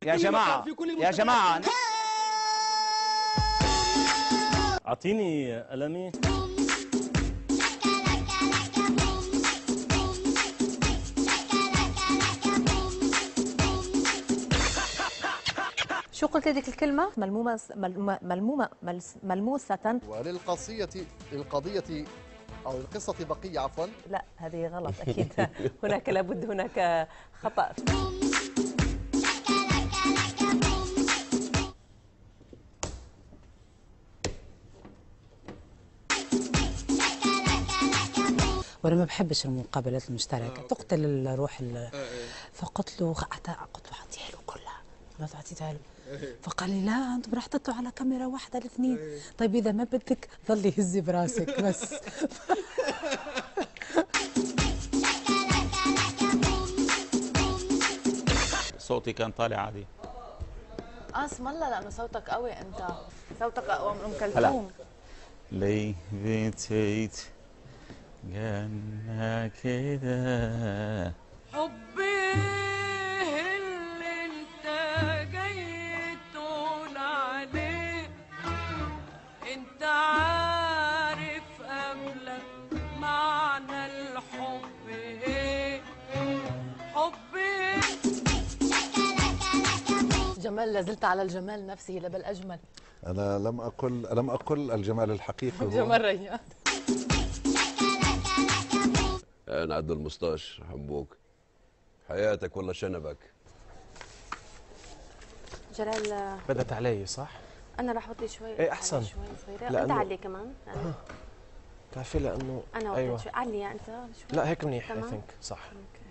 يا جماعة يا جماعة أعطيني قلمي. شو قلت هذيك الكلمة؟ ملموسة. للقضية أو القصة بقية عفوا. لا هذه غلط أكيد. هناك لابد هناك خطأ. وانا ما بحبش المقابلات المشتركه، تقتل الروح. فقلت له اعطيها له كلها، ما اعطيتها له. فقال لي لا انتم راح تطلعوا على كاميرا واحده الاثنين. طيب اذا ما بدك ظلي هزي براسك بس. صوتي كان طالع عادي. اسم الله لانه صوتك قوي، انت صوتك اقوى من ام كلثوم. ليه بتيت جنة كده حبي اللي انت جاي تقول عليه، انت عارف قبلك معنى الحب ايه. حبي جمال، لازلت على الجمال نفسه لا بل اجمل. أنا لم أقل الجمال الحقيقي هو جمال ريان. أنا عبد المستاش حبوك حياتك والله شنبك. جلال بدت علي صح؟ انا راح اوطي شوي. ايه احسن شوي صغيره. انت علي كمان بتعرفي لانه انا وطيت أيوة. شوي علي انت شوي. لا هيك منيح. I think صح. اوكي.